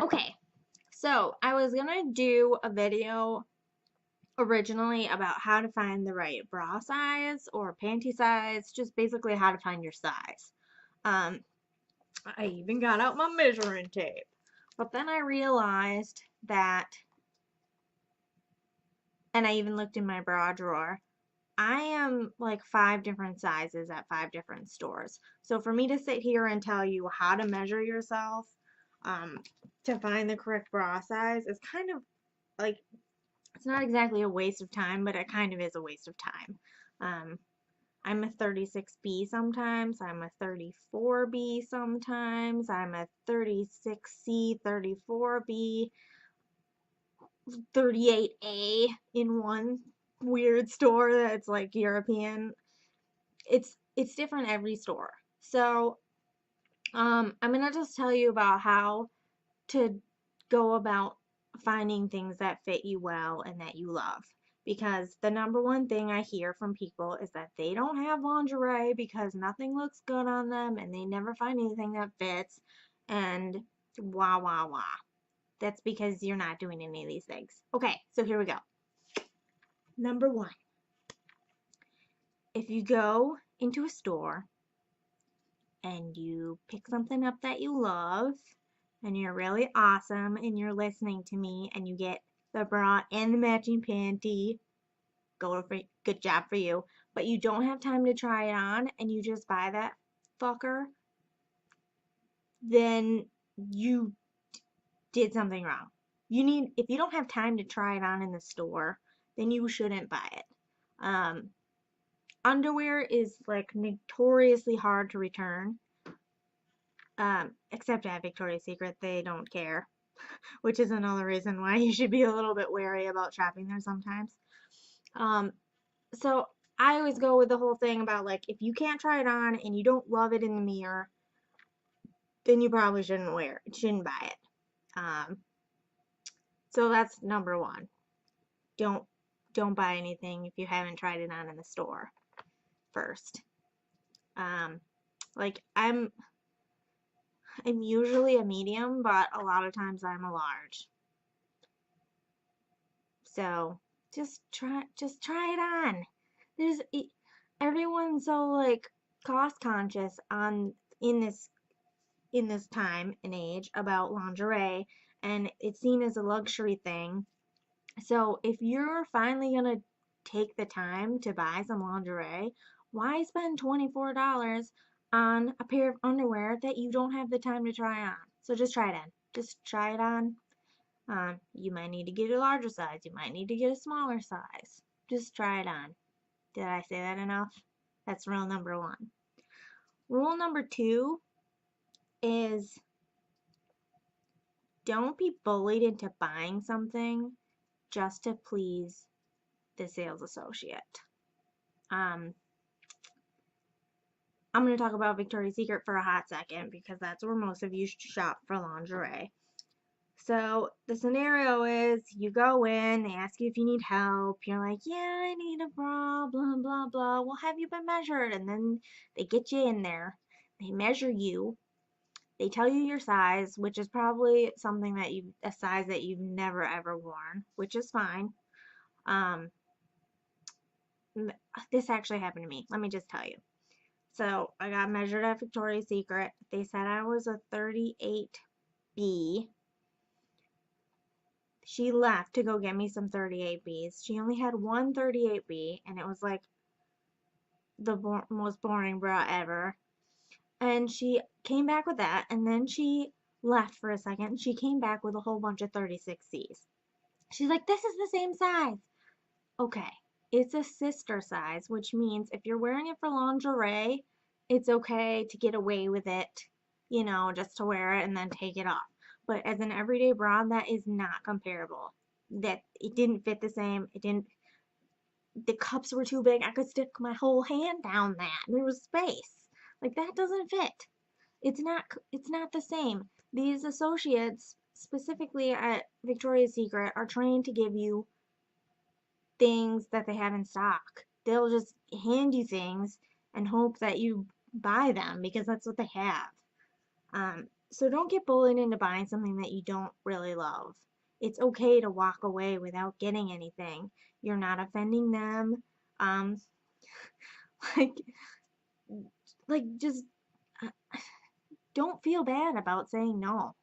Okay, so I was gonna do a video originally about how to find the right bra size or panty size, just basically how to find your size. Um, I even got out my measuring tape. But then I realized that, and I even looked in my bra drawer, I am like 5 different sizes at 5 different stores. So for me to sit here and tell you how to measure yourself um, to find the correct bra size is kind of like, it's not exactly a waste of time, but it kind of is a waste of time. Um, I'm a 36B sometimes, I'm a 34B sometimes, I'm a 36C, 34B, 38A in one weird store that's like European. It's different every store. So, I'm gonna just tell you about how to go about finding things that fit you well and that you love. Because the number one thing I hear from people is that they don't have lingerie because nothing looks good on them and they never find anything that fits. And wah, wah, wah. That's because you're not doing any of these things. Okay, so here we go. Number one, if you go into a store and you pick something up that you love and you're really awesome and you're listening to me and you get the bra and the matching panty, good job for you. But you don't have time to try it on and you just buy that fucker, then you did something wrong. If you don't have time to try it on in the store, then you shouldn't buy it. Um, Underwear is like notoriously hard to return. Except at Victoria's Secret, they don't care, which is another reason why you should be a little bit wary about shopping there sometimes. Um, so I always go with the whole thing about like if you can't try it on and you don't love it in the mirror, then you probably shouldn't buy it. Um, so that's number one. Don't don't buy anything if you haven't tried it on in the store first. Um, like I'm usually a medium, but a lot of times I'm a large. So just try it on. There's everyone's so like cost conscious on in this in this time and age about lingerie, and it's seen as a luxury thing. So if you're finally gonna take the time to buy some lingerie, why spend $24 on a pair of underwear that you don't have the time to try on? So just try it on. Just try it on. You might need to get a larger size. You might need to get a smaller size. Just try it on. Did I say that enough? That's rule number one. Rule number two is don't be bullied into buying something just to please the sales associate. Um, I'm going to talk about Victoria's Secret for a hot second because that's where most of you shop for lingerie. So the scenario is you go in, they ask you if you need help. You're like, yeah, I need a bra, blah, blah, blah. Well, have you been measured? And then they get you in there. They measure you. They tell you your size, which is probably a size that you've never ever worn, which is fine. Um, this actually happened to me. Let me just tell you. So I got measured at Victoria's Secret. They said I was a 38B. She left to go get me some 38Bs. She only had one 38B, and it was like the most boring bra ever. And she came back with that, and then she left for a second. She came back with a whole bunch of 36Cs. She's like, this is the same size. Okay, it's a sister size, which means if you're wearing it for lingerie, it's okay to get away with it, just to wear it and then take it off. But as an everyday bra, that is not comparable. That it didn't fit the same. The cups were too big. I could stick my whole hand down that. There was space. Like that doesn't fit. It's not the same. These associates, specifically at Victoria's Secret, are trained to give you things that they have in stock. They'll just hand you things and hope that you buy them because that's what they have. So don't get bullied into buying something that you don't really love. It's okay to walk away without getting anything. You're not offending them. Um, like, just uh, don't feel bad about saying no.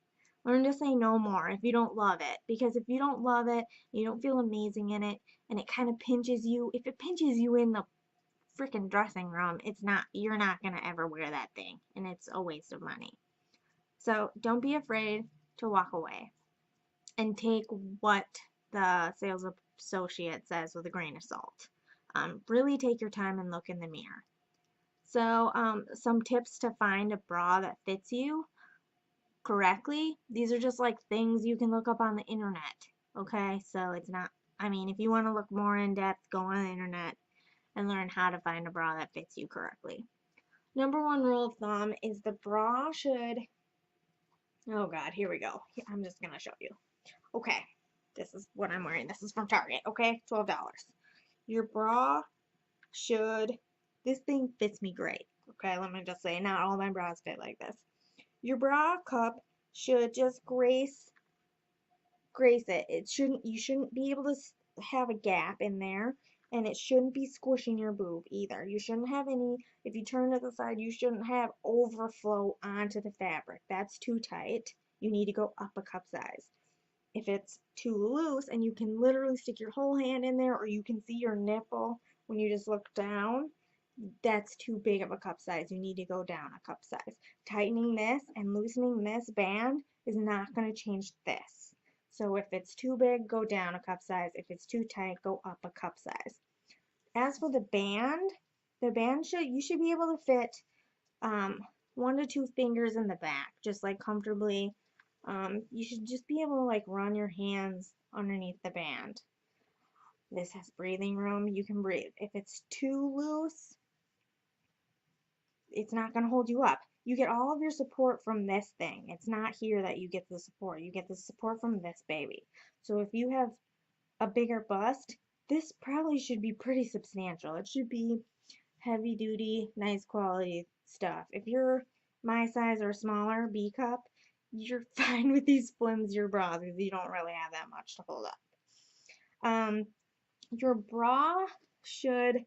Learn to say no more if you don't love it. Because if you don't love it, you don't feel amazing in it, and it kind of pinches you. If it pinches you in the freaking dressing room, you're not gonna ever wear that thing, and it's a waste of money. So don't be afraid to walk away and take what the sales associate says with a grain of salt. Really take your time and look in the mirror. So, some tips to find a bra that fits you correctly. These are just like things you can look up on the internet. Okay, so it's not, I mean, if you want to look more in depth, go on the internet and learn how to find a bra that fits you correctly. Number one rule of thumb is the bra should, oh God, here we go. I'm just going to show you. Okay, this is what I'm wearing. This is from Target, okay? $12. Your bra should, this thing fits me great. Okay, let me just say, not all my bras fit like this. Your bra cup should just grace it. You shouldn't be able to have a gap in there, and it shouldn't be squishing your boob either. You shouldn't have any, if you turn to the side, you shouldn't have overflow onto the fabric. That's too tight. You need to go up a cup size. If it's too loose and you can literally stick your whole hand in there, or you can see your nipple when you just look down, that's too big of a cup size. You need to go down a cup size. Tightening this and loosening this band is not going to change this. So if it's too big, go down a cup size. If it's too tight, go up a cup size. As for the band you should be able to fit um, 1 to 2 fingers in the back, just like comfortably. You should just be able to like run your hands underneath the band. This has breathing room. You can breathe. If it's too loose, it's not going to hold you up. You get all of your support from this thing. It's not here that you get the support. You get the support from this baby. So if you have a bigger bust, this probably should be pretty substantial. It should be heavy duty, nice quality stuff. If you're my size or smaller, B cup, you're fine with these flimsier bras because you don't really have that much to hold up. Your bra should,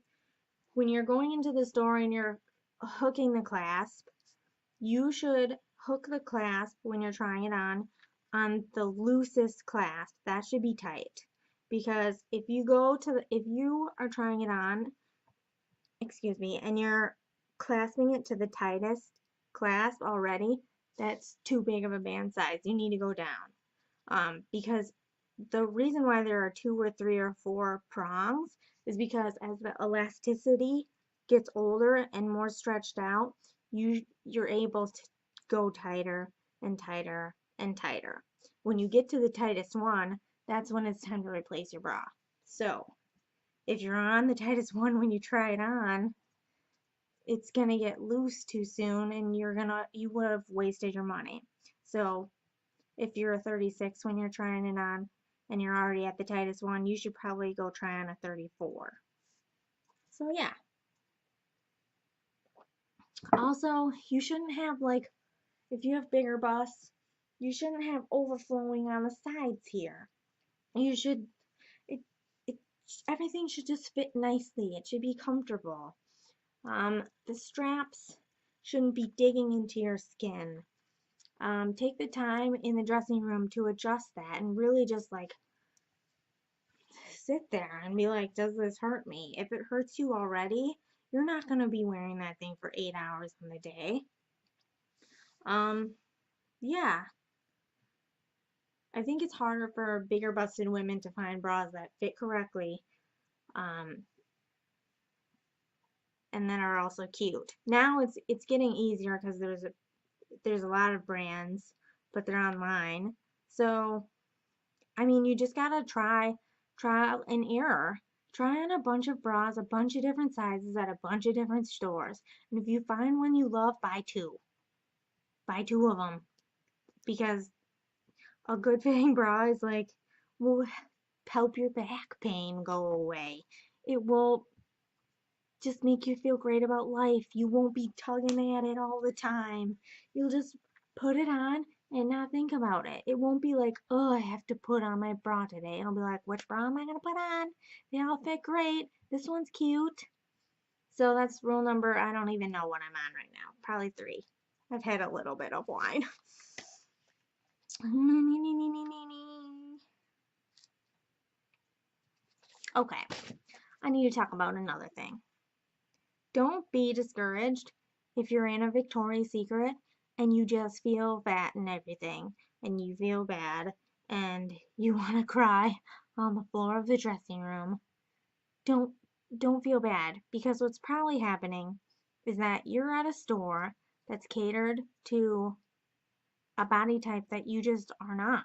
when you're going into the store and you're hooking the clasp, you should hook the clasp when you're trying it on the loosest clasp. That should be tight. Because if you are trying it on, excuse me, and you're clasping it to the tightest clasp already, that's too big of a band size. You need to go down. Because the reason why there are 2 or 3 or 4 prongs is because as the elasticity gets older and more stretched out, you're able to go tighter and tighter and tighter. When you get to the tightest one, that's when it's time to replace your bra. So, if you're on the tightest one when you try it on, it's gonna get loose too soon and you would have wasted your money. So if you're a 36 when you're trying it on and you're already at the tightest one, you should probably go try on a 34. So yeah. Also, you shouldn't have like, if you have bigger busts, you shouldn't have overflowing on the sides here. You should, it, it, everything should just fit nicely. It should be comfortable. The straps shouldn't be digging into your skin. Take the time in the dressing room to adjust that and really just like sit there and be like, does this hurt me? If it hurts you already, you're not going to be wearing that thing for 8 hours in the day. Yeah. I think it's harder for bigger busted women to find bras that fit correctly, um, and that are also cute. Now it's getting easier because there's a lot of brands, but they're online. So, I mean, you just gotta trial and error. Try on a bunch of bras, a bunch of different sizes at a bunch of different stores. And if you find one you love, buy two. Buy two of them. Because a good fitting bra is like, will help your back pain go away. It will just make you feel great about life. You won't be tugging at it all the time. You'll just put it on and not think about it. It won't be like, oh, I have to put on my bra today. It'll be like, which bra am I gonna put on? They all fit great. This one's cute. So that's rule number, I don't even know what I'm on right now. Probably 3. I've had a little bit of wine. Okay, I need to talk about another thing. Don't be discouraged if you're in a Victoria's Secret and you just feel fat and everything, and you feel bad, and you want to cry on the floor of the dressing room. Don't don't feel bad, because what's probably happening is that you're at a store that's catered to a body type that you just are not.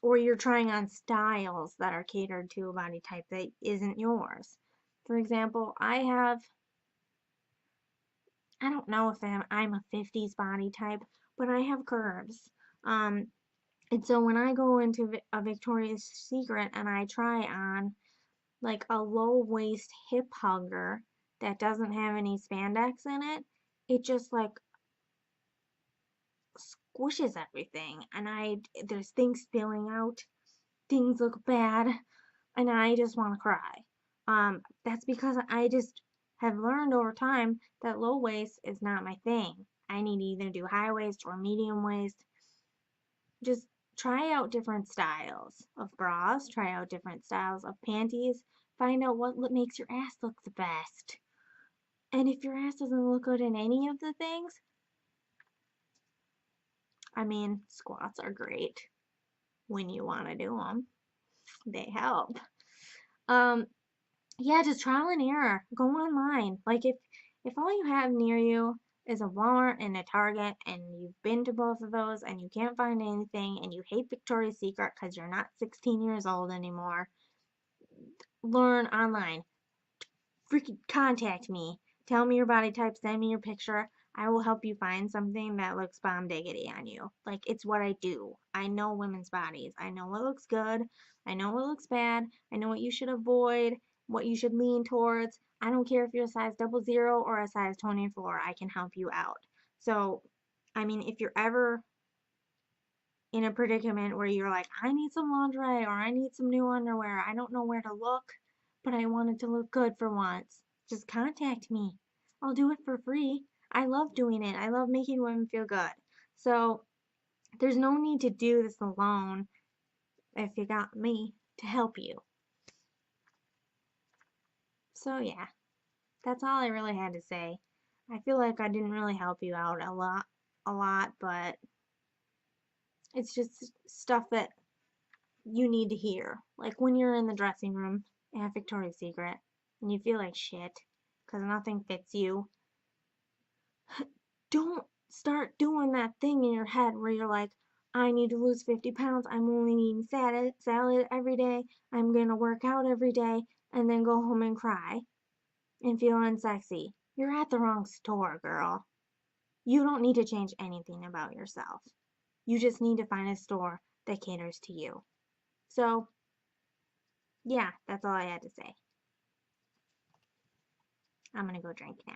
Or you're trying on styles that are catered to a body type that isn't yours. For example, I don't know if I'm a 50s body type, but I have curves. Um, and so when I go into a Victoria's Secret and I try on like a low waist hip hugger that doesn't have any spandex in it, it just like squishes everything, and there's things spilling out, things look bad, and I just want to cry. That's because I just have learned over time that low waist is not my thing. I need to either do high waist or medium waist. Just try out different styles of bras, try out different styles of panties, find out what makes your ass look the best. And if your ass doesn't look good in any of the things, I mean, squats are great when you want to do them. They help. Um, yeah, just trial and error. Go online. Like if all you have near you is a Walmart and a Target and you've been to both of those and you can't find anything and you hate Victoria's Secret because you're not 16 years old anymore, learn online. Freaking contact me. Tell me your body type, send me your picture. I will help you find something that looks bomb diggity on you. Like, it's what I do. I know women's bodies. I know what looks good. I know what looks bad. I know what you should avoid, what you should lean towards. I don't care if you're a size 00 or a size 24. I can help you out. So, I mean, if you're ever in a predicament where you're like, I need some lingerie or I need some new underwear, I don't know where to look, but I want it to look good for once, just contact me. I'll do it for free. I love doing it. I love making women feel good. So there's no need to do this alone if you got me to help you. So yeah, that's all I really had to say. I feel like I didn't really help you out a lot, but it's just stuff that you need to hear. Like when you're in the dressing room at Victoria's Secret and you feel like shit because nothing fits you, don't start doing that thing in your head where you're like, I need to lose 50 pounds. I'm only eating salad every day. I'm going to work out every day and then go home and cry and feel unsexy. You're at the wrong store, girl. You don't need to change anything about yourself. You just need to find a store that caters to you. So, yeah, that's all I had to say. I'm gonna go drink now.